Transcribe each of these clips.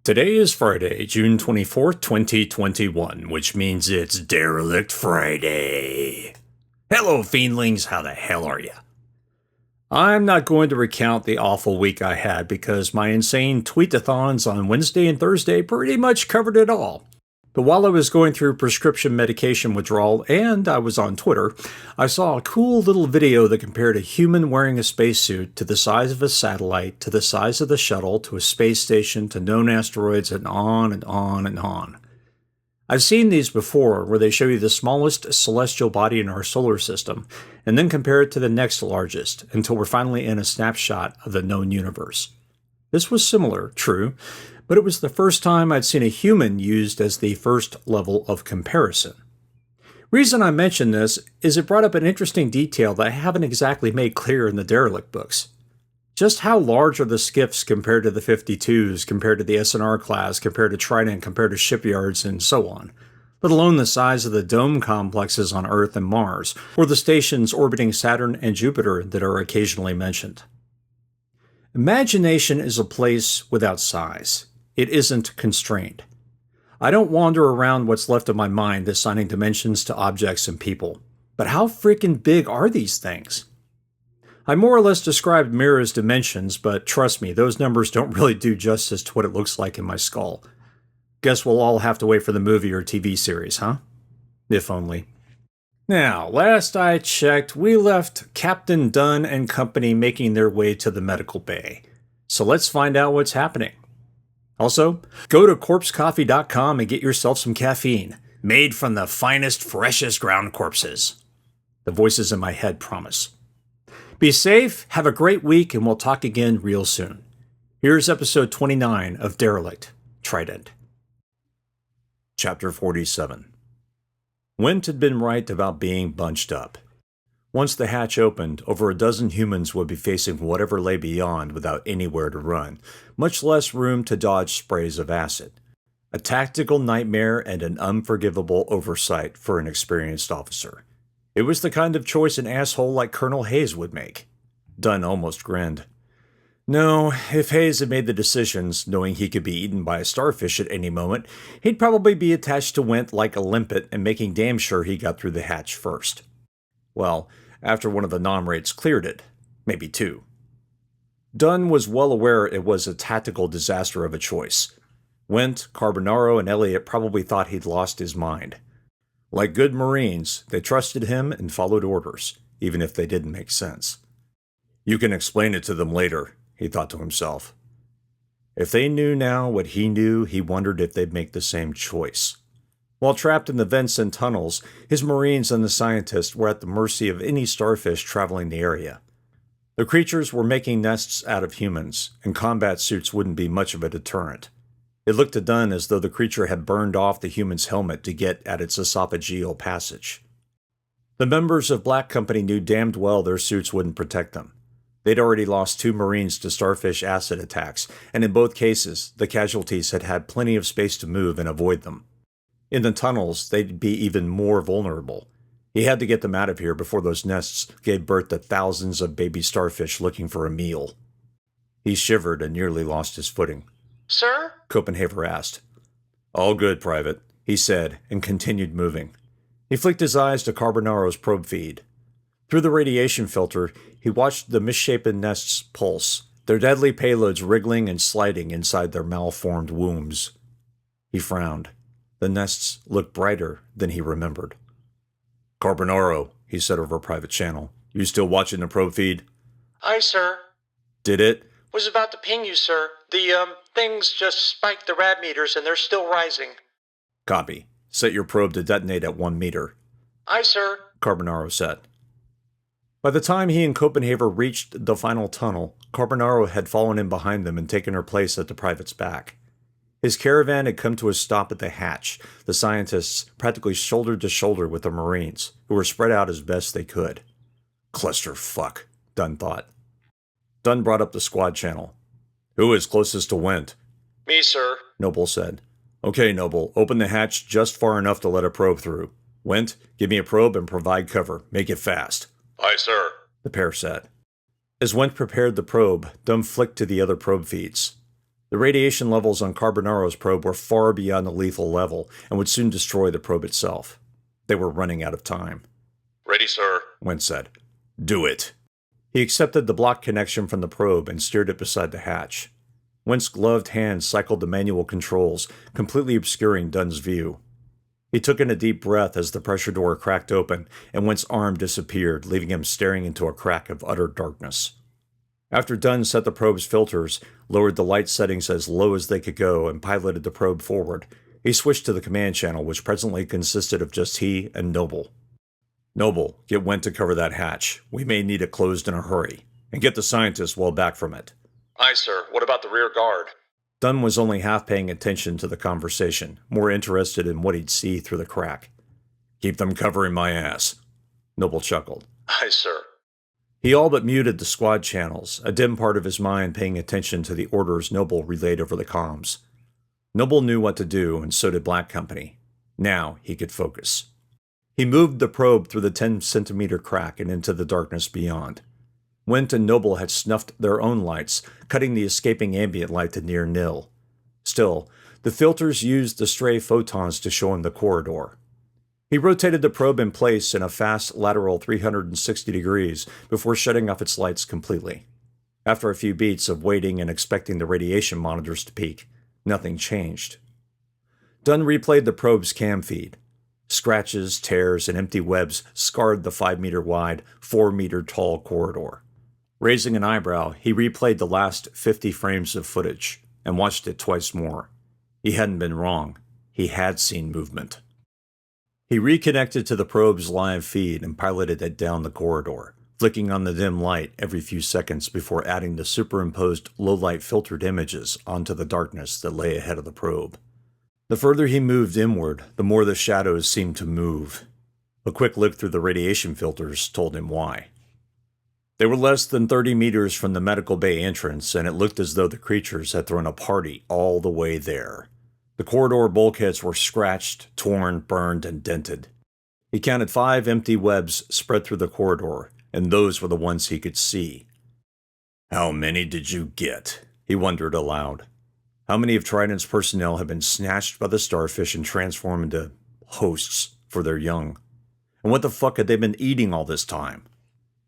Today is Friday, June 24th, 2021, which means it's Derelict Friday. Hello, fiendlings, how the hell are you? I'm not going to recount the awful week I had because my insane tweetathons on Wednesday and Thursday pretty much covered it all. But while I was going through prescription medication withdrawal and I was on Twitter, I saw a cool little video that compared a human wearing a spacesuit to the size of a satellite, to the size of the shuttle, to a space station, to known asteroids, and on and on and on. I've seen these before where they show you the smallest celestial body in our solar system and then compare it to the next largest until we're finally in a snapshot of the known universe. This was similar, true, but it was the first time I'd seen a human used as the first level of comparison. Reason I mention this is it brought up an interesting detail that I haven't exactly made clear in the Derelict books. Just how large are the skiffs compared to the 52s, compared to the S&R class, compared to Trident, compared to shipyards, and so on, let alone the size of the dome complexes on Earth and Mars, or the stations orbiting Saturn and Jupiter that are occasionally mentioned. Imagination is a place without size. It isn't constrained. I don't wander around what's left of my mind assigning dimensions to objects and people. But how freaking big are these things? I more or less described Mira's dimensions, but trust me, those numbers don't really do justice to what it looks like in my skull. Guess we'll all have to wait for the movie or TV series, huh? If only. Now, last I checked, we left Captain Dunn and company making their way to the medical bay. So let's find out what's happening. Also, go to corpsecoffee.com and get yourself some caffeine, made from the finest, freshest ground corpses. The voices in my head promise. Be safe, have a great week, and we'll talk again real soon. Here's episode 29 of Derelict, Trident. Chapter 47. Wint had been right about being bunched up. Once the hatch opened, over a dozen humans would be facing whatever lay beyond without anywhere to run, much less room to dodge sprays of acid. A tactical nightmare and an unforgivable oversight for an experienced officer. It was the kind of choice an asshole like Colonel Hayes would make. Dunn almost grinned. No, if Hayes had made the decisions, knowing he could be eaten by a starfish at any moment, he'd probably be attached to Wint like a limpet and making damn sure he got through the hatch first. Well, after one of the nom-rates cleared it. Maybe two. Dunn was well aware it was a tactical disaster of a choice. Wint, Carbonaro, and Elliot probably thought he'd lost his mind. Like good Marines, they trusted him and followed orders, even if they didn't make sense. You can explain it to them later, he thought to himself. If they knew now what he knew, he wondered if they'd make the same choice. While trapped in the vents and tunnels, his Marines and the scientists were at the mercy of any starfish traveling the area. The creatures were making nests out of humans, and combat suits wouldn't be much of a deterrent. It looked to Dunn as though the creature had burned off the human's helmet to get at its esophageal passage. The members of Black Company knew damned well their suits wouldn't protect them. They'd already lost 2 Marines to starfish acid attacks, and in both cases, the casualties had had plenty of space to move and avoid them. In the tunnels, they'd be even more vulnerable. He had to get them out of here before those nests gave birth to thousands of baby starfish looking for a meal. He shivered and nearly lost his footing. Sir? Copenhaver asked. All good, Private, he said, and continued moving. He flicked his eyes to Carbonaro's probe feed. Through the radiation filter, he watched the misshapen nests pulse, their deadly payloads wriggling and sliding inside their malformed wombs. He frowned. The nests looked brighter than he remembered. Carbonaro, he said over a private channel. You still watching the probe feed? Aye, sir. Did it? Was about to ping you, sir. The, things just spiked the rad meters and they're still rising. Copy. Set your probe to detonate at 1 meter. Aye, sir. Carbonaro said. By the time he and Copenhaver reached the final tunnel, Carbonaro had fallen in behind them and taken her place at the private's back. His caravan had come to a stop at the hatch, the scientists practically shoulder to shoulder with the Marines, who were spread out as best they could. Clusterfuck, Dunn thought. Dunn brought up the squad channel. Who is closest to Wint? Me, sir. Noble said. Okay, Noble, open the hatch just far enough to let a probe through. Wint, give me a probe and provide cover. Make it fast. Aye, sir. The pair said. As Wint prepared the probe, Dunn flicked to the other probe feeds. The radiation levels on Carbonaro's probe were far beyond the lethal level and would soon destroy the probe itself. They were running out of time. Ready, sir, Wentz said. Do it. He accepted the block connection from the probe and steered it beside the hatch. Wentz's gloved hands cycled the manual controls, completely obscuring Dunn's view. He took in a deep breath as the pressure door cracked open and Wentz's arm disappeared, leaving him staring into a crack of utter darkness. After Dunn set the probe's filters, lowered the light settings as low as they could go, and piloted the probe forward, he switched to the command channel, which presently consisted of just he and Noble. Noble, get Went to cover that hatch. We may need it closed in a hurry. And get the scientists well back from it. Aye, sir. What about the rear guard? Dunn was only half paying attention to the conversation, more interested in what he'd see through the crack. Keep them covering my ass. Noble chuckled. Aye, sir. He all but muted the squad channels, a dim part of his mind paying attention to the orders Noble relayed over the comms. Noble knew what to do, and so did Black Company. Now he could focus. He moved the probe through the 10-centimeter crack and into the darkness beyond. Went and Noble had snuffed their own lights, cutting the escaping ambient light to near nil. Still, the filters used the stray photons to show him the corridor. He rotated the probe in place in a fast lateral 360 degrees before shutting off its lights completely. After a few beats of waiting and expecting the radiation monitors to peak, nothing changed. Dunn replayed the probe's cam feed. Scratches, tears, and empty webs scarred the 5-meter wide, 4-meter tall corridor. Raising an eyebrow, he replayed the last 50 frames of footage and watched it twice more. He hadn't been wrong. He had seen movement. He reconnected to the probe's live feed and piloted it down the corridor, flicking on the dim light every few seconds before adding the superimposed low-light filtered images onto the darkness that lay ahead of the probe. The further he moved inward, the more the shadows seemed to move. A quick look through the radiation filters told him why. They were less than 30 meters from the medical bay entrance, and it looked as though the creatures had thrown a party all the way there. The corridor bulkheads were scratched, torn, burned, and dented. He counted 5 empty webs spread through the corridor, and those were the ones he could see. How many did you get? He wondered aloud. How many of Trident's personnel had been snatched by the Starfish and transformed into hosts for their young? And what the fuck had they been eating all this time?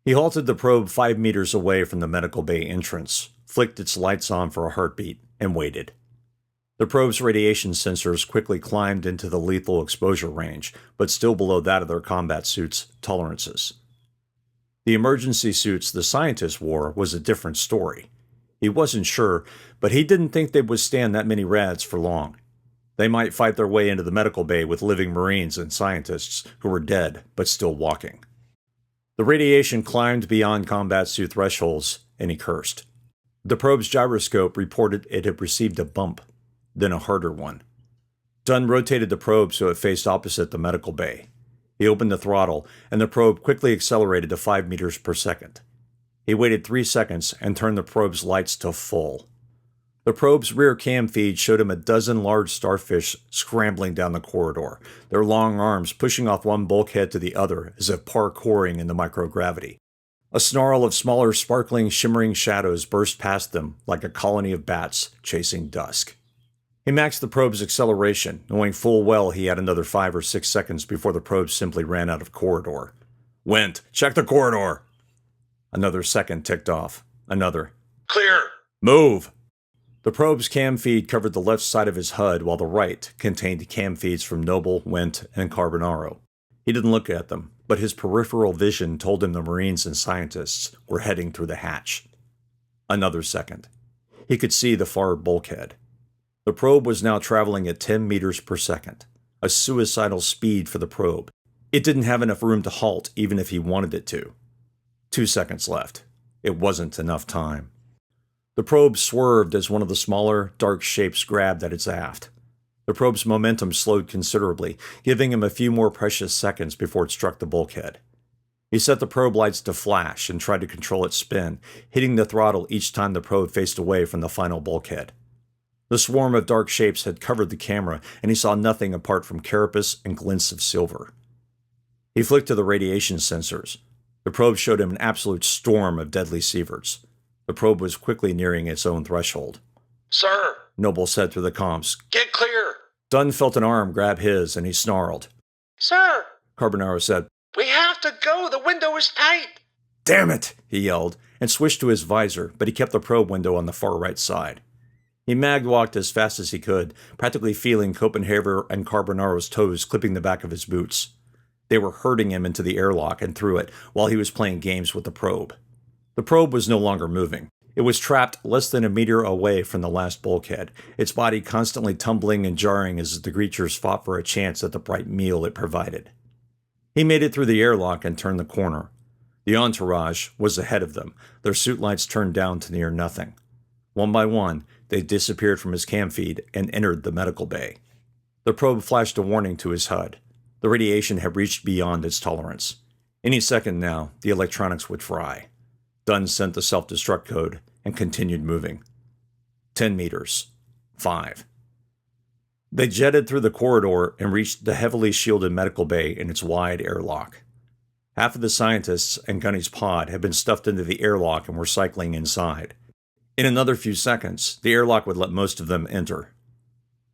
He halted the probe 5 meters away from the medical bay entrance, flicked its lights on for a heartbeat, and waited. The probe's radiation sensors quickly climbed into the lethal exposure range, but still below that of their combat suits' tolerances. The emergency suits the scientists wore was a different story. He wasn't sure, but he didn't think they would stand that many rads for long. They might fight their way into the medical bay with living Marines and scientists who were dead but still walking. The radiation climbed beyond combat suit thresholds, and he cursed. The probe's gyroscope reported it had received a bump, then a harder one. Dunn rotated the probe so it faced opposite the medical bay. He opened the throttle, and the probe quickly accelerated to 5 meters per second. He waited 3 seconds and turned the probe's lights to full. The probe's rear cam feed showed him a dozen large starfish scrambling down the corridor, their long arms pushing off one bulkhead to the other as if parkouring in the microgravity. A snarl of smaller, sparkling, shimmering shadows burst past them like a colony of bats chasing dusk. He maxed the probe's acceleration, knowing full well he had another 5 or 6 seconds before the probe simply ran out of corridor. Went, check the corridor! Another second ticked off. Another. Clear! Move! The probe's cam feed covered the left side of his HUD while the right contained cam feeds from Noble, Went, and Carbonaro. He didn't look at them, but his peripheral vision told him the Marines and scientists were heading through the hatch. Another second. He could see the far bulkhead. The probe was now traveling at 10 meters per second, a suicidal speed for the probe. It didn't have enough room to halt even if he wanted it to. 2 seconds left. It wasn't enough time. The probe swerved as one of the smaller, dark shapes grabbed at its aft. The probe's momentum slowed considerably, giving him a few more precious seconds before it struck the bulkhead. He set the probe lights to flash and tried to control its spin, hitting the throttle each time the probe faced away from the final bulkhead. The swarm of dark shapes had covered the camera, and he saw nothing apart from carapace and glints of silver. He flicked to the radiation sensors. The probe showed him an absolute storm of deadly sieverts. The probe was quickly nearing its own threshold. Sir! Noble said through the comms. Get clear! Dunn felt an arm grab his, and he snarled. Sir, Carbonaro said, we have to go. The window is tight. "Damn it!" he yelled, and switched to his visor, but he kept the probe window on the far right side. He mag-walked as fast as he could, practically feeling Copenhagen and Carbonaro's toes clipping the back of his boots. They were herding him into the airlock and through it while he was playing games with the probe. The probe was no longer moving. It was trapped less than a meter away from the last bulkhead, its body constantly tumbling and jarring as the creatures fought for a chance at the bright meal it provided. He made it through the airlock and turned the corner. The entourage was ahead of them, their suit lights turned down to near nothing. One by one, they disappeared from his cam feed and entered the medical bay. The probe flashed a warning to his HUD. The radiation had reached beyond its tolerance. Any second now, the electronics would fry. Dunn sent the self-destruct code and continued moving. 10 meters. 5. They jetted through the corridor and reached the heavily shielded medical bay in its wide airlock. Half of the scientists and Gunny's pod had been stuffed into the airlock and were cycling inside. In another few seconds, the airlock would let most of them enter.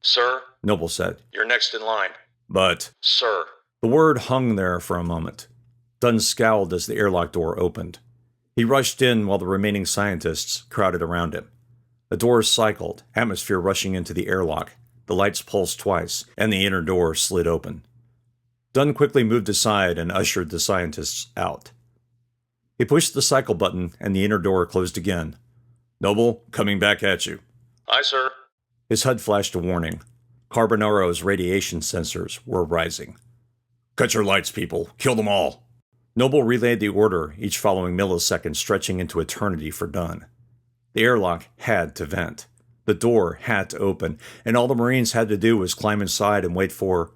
Sir, Noble said. you're next in line. But, Sir, the word hung there for a moment. Dunn scowled as the airlock door opened. He rushed in while the remaining scientists crowded around him. The doors cycled, atmosphere rushing into the airlock. The lights pulsed twice, and the inner door slid open. Dunn quickly moved aside and ushered the scientists out. He pushed the cycle button, and the inner door closed again. Noble, coming back at you. Aye, sir. His HUD flashed a warning. Carbonaro's radiation sensors were rising. Cut your lights, people. Kill them all. Noble relayed the order, each following millisecond stretching into eternity for Dunn. The airlock had to vent. The door had to open, and all the Marines had to do was climb inside and wait for...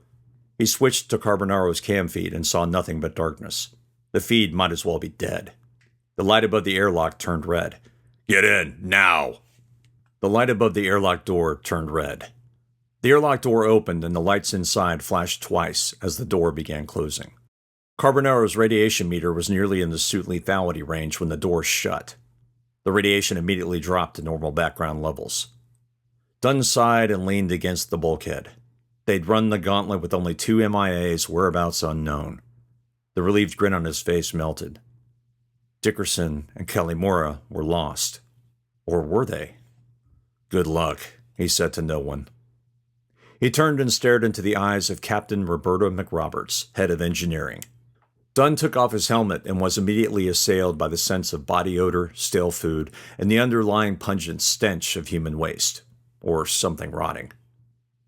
He switched to Carbonaro's cam feed and saw nothing but darkness. The feed might as well be dead. The light above the airlock turned red. Get in, now! The light above the airlock door turned red. The airlock door opened and the lights inside flashed twice as the door began closing. Carbonaro's radiation meter was nearly in the suit lethality range when the door shut. The radiation immediately dropped to normal background levels. Dunn sighed and leaned against the bulkhead. They'd run the gauntlet with only 2 MIAs, whereabouts unknown. The relieved grin on his face melted. Dickerson and Kelly Mora were lost. Or were they? Good luck, he said to no one. He turned and stared into the eyes of Captain Roberta McRoberts, head of engineering. Dunn took off his helmet and was immediately assailed by the sense of body odor, stale food, and the underlying pungent stench of human waste. Or something rotting.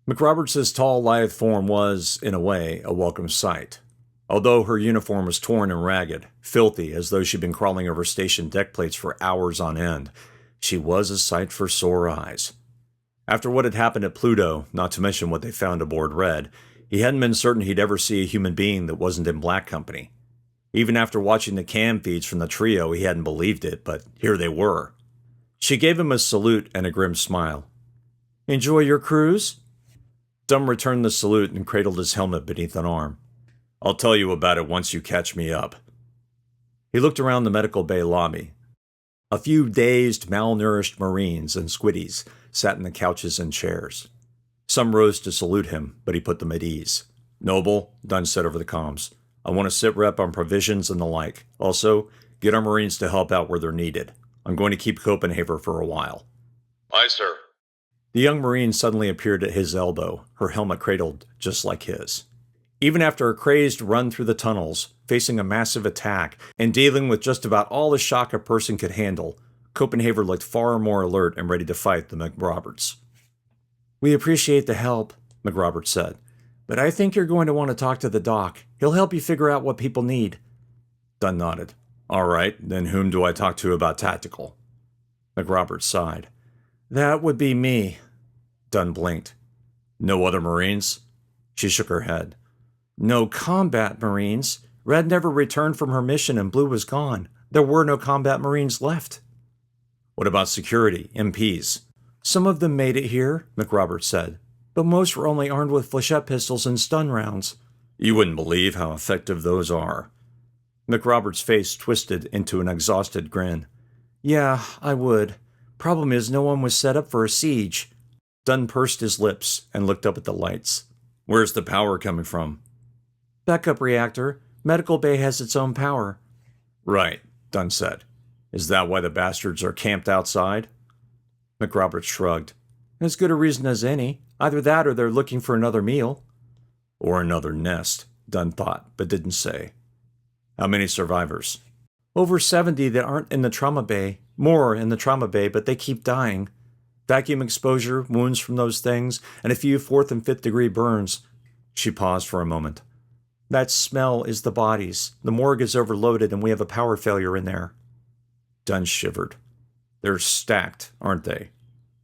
McRoberts' tall, lithe form was, in a way, a welcome sight. Although her uniform was torn and ragged, filthy as though she'd been crawling over station deck plates for hours on end, she was a sight for sore eyes. After what had happened at Pluto, not to mention what they found aboard Red, he hadn't been certain he'd ever see a human being that wasn't in Black Company. Even after watching the cam feeds from the trio, he hadn't believed it, but here they were. She gave him a salute and a grim smile. Enjoy your cruise? Dunn returned the salute and cradled his helmet beneath an arm. I'll tell you about it once you catch me up. He looked around the medical bay lobby. A few dazed, malnourished Marines and squiddies sat in the couches and chairs. Some rose to salute him, but he put them at ease. Noble, Dunn said over the comms, I want to sit rep on provisions and the like. Also, get our Marines to help out where they're needed. I'm going to keep Copenhagen for a while. Aye, sir. The young Marine suddenly appeared at his elbow, her helmet cradled just like his. Even after a crazed run through the tunnels, facing a massive attack, and dealing with just about all the shock a person could handle, Copenhagen looked far more alert and ready to fight than McRoberts. We appreciate the help, McRoberts said, but I think you're going to want to talk to the doc. He'll help you figure out what people need. Dunn nodded. All right, then whom do I talk to about tactical? McRoberts sighed. That would be me. Dunn blinked. No other Marines? She shook her head. No combat Marines. Red never returned from her mission and Blue was gone. There were no combat Marines left. What about security, MPs? Some of them made it here, McRoberts said, but most were only armed with flechette pistols and stun rounds. You wouldn't believe how effective those are. McRoberts' face twisted into an exhausted grin. Yeah, I would. Problem is no one was set up for a siege. Dunn pursed his lips and looked up at the lights. Where's the power coming from? Backup reactor. Medical bay has its own power. Right, Dunn said. Is that why the bastards are camped outside? McRoberts shrugged. As good a reason as any. Either that or they're looking for another meal. Or another nest, Dunn thought, but didn't say. How many survivors? Over 70 that aren't in the trauma bay. More in the trauma bay, but they keep dying. Vacuum exposure, wounds from those things, and a few 4th and 5th degree burns. She paused for a moment. That smell is the bodies. The morgue is overloaded and we have a power failure in there. Dunn shivered. They're stacked, aren't they?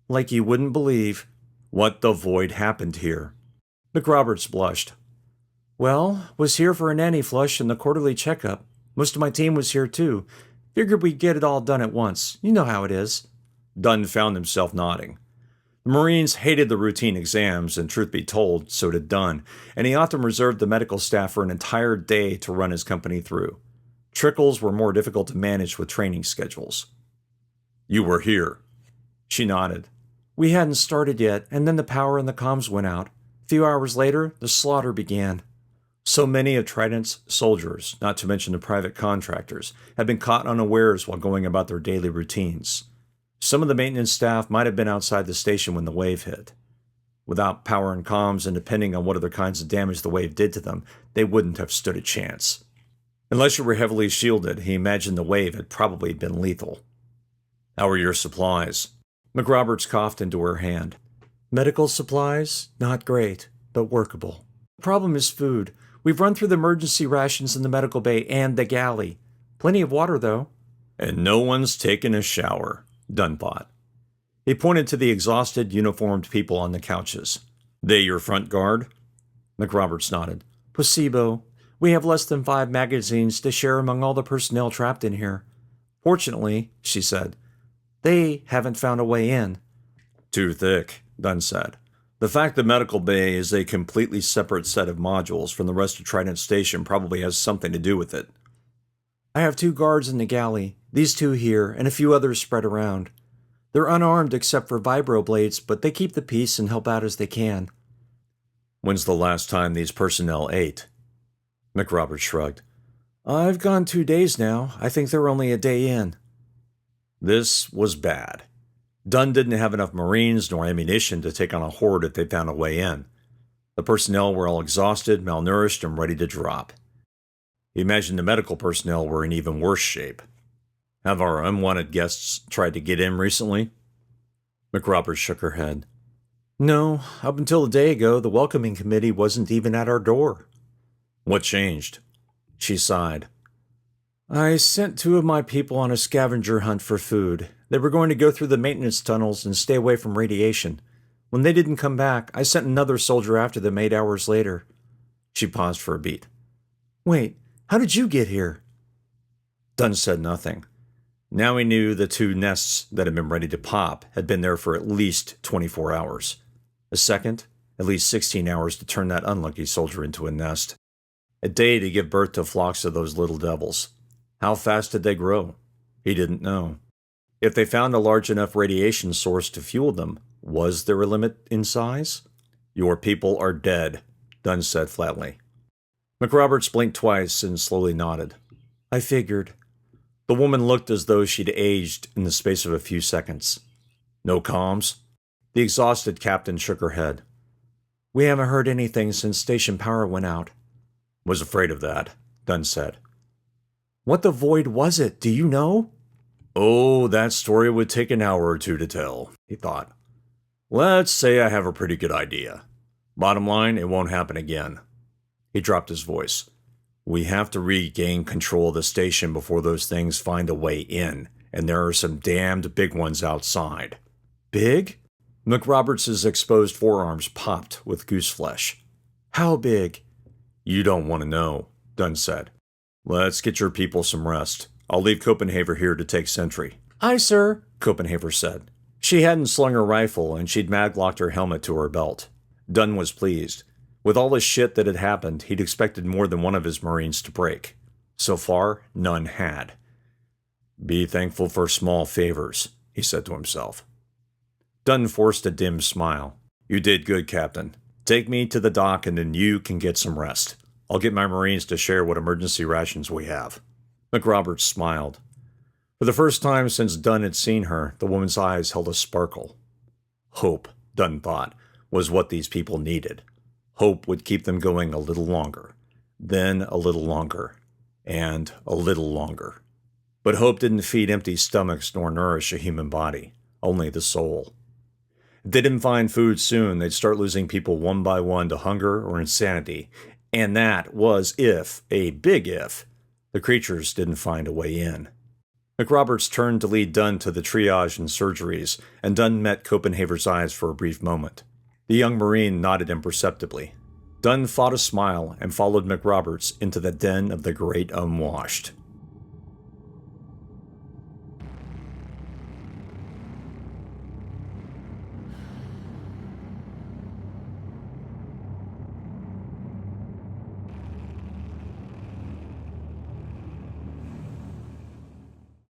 Like you wouldn't believe. What the void happened here? McRoberts blushed. Well, was here for an anti-flush and the quarterly checkup. Most of my team was here too. Figured we'd get it all done at once. You know how it is. Dunn found himself nodding. The Marines hated the routine exams, and truth be told, so did Dunn, and he often reserved the medical staff for an entire day to run his company through. Trickles were more difficult to manage with training schedules. You were here. She nodded. We hadn't started yet, and then the power and the comms went out. A few hours later, the slaughter began. So many of Trident's soldiers, not to mention the private contractors, had been caught unawares while going about their daily routines. Some of the maintenance staff might have been outside the station when the wave hit. Without power and comms and depending on what other kinds of damage the wave did to them, they wouldn't have stood a chance. Unless you were heavily shielded, he imagined the wave had probably been lethal. How are your supplies? McRoberts coughed into her hand. Medical supplies? Not great, but workable. The problem is food. We've run through the emergency rations in the medical bay and the galley. Plenty of water, though. And no one's taken a shower, Dunn thought. He pointed to the exhausted, uniformed people on the couches. They your front guard? McRoberts nodded. Placebo. We have less than 5 magazines to share among all the personnel trapped in here. Fortunately, she said, they haven't found a way in. Too thick, Dunn said. The fact the medical bay is a completely separate set of modules from the rest of Trident Station probably has something to do with it. I have 2 guards in the galley, these 2 here, and a few others spread around. They're unarmed except for vibroblades, but they keep the peace and help out as they can. When's the last time these personnel ate? McRoberts shrugged. I've gone 2 days now. I think they're only a day in. This was bad. Dunn didn't have enough Marines nor ammunition to take on a horde if they found a way in. The personnel were all exhausted, malnourished, and ready to drop. He imagined the medical personnel were in even worse shape. Have our unwanted guests tried to get in recently? McRoberts shook her head. No, up until a day ago, the welcoming committee wasn't even at our door. What changed? She sighed. I sent 2 of my people on a scavenger hunt for food. They were going to go through the maintenance tunnels and stay away from radiation. When they didn't come back, I sent another soldier after them 8 hours later. She paused for a beat. Wait, how did you get here? Dunn said nothing. Now he knew the 2 nests that had been ready to pop had been there for at least 24 hours. A second, at least 16 hours to turn that unlucky soldier into a nest. A day to give birth to flocks of those little devils. How fast did they grow? He didn't know. If they found a large enough radiation source to fuel them, was there a limit in size? Your people are dead, Dunn said flatly. McRoberts blinked twice and slowly nodded. I figured. The woman looked as though she'd aged in the space of a few seconds. No comms? The exhausted captain shook her head. We haven't heard anything since station power went out. Was afraid of that, Dunn said. What the void was it? Do you know? Oh, that story would take an hour or 2 to tell, he thought. Let's say I have a pretty good idea. Bottom line, it won't happen again. He dropped his voice. We have to regain control of the station before those things find a way in, and there are some damned big ones outside. Big? McRoberts' exposed forearms popped with goose flesh. How big? You don't want to know, Dunn said. Let's get your people some rest. I'll leave Copenhaver here to take sentry. Aye, sir, Copenhaver said. She hadn't slung her rifle, and she'd maglocked her helmet to her belt. Dunn was pleased. With all the shit that had happened, he'd expected more than one of his Marines to break. So far, none had. Be thankful for small favors, he said to himself. Dunn forced a dim smile. You did good, Captain. Take me to the dock and then you can get some rest. I'll get my Marines to share what emergency rations we have. McRoberts smiled. For the first time since Dunn had seen her, the woman's eyes held a sparkle. Hope, Dunn thought, was what these people needed. Hope would keep them going a little longer, then a little longer, and a little longer. But hope didn't feed empty stomachs nor nourish a human body, only the soul. If they didn't find food soon, they'd start losing people one by one to hunger or insanity, and that was if, a big if, the creatures didn't find a way in. McRoberts turned to lead Dunn to the triage and surgeries, and Dunn met Copenhaver's eyes for a brief moment. The young Marine nodded imperceptibly. Dunn fought a smile and followed McRoberts into the den of the great unwashed.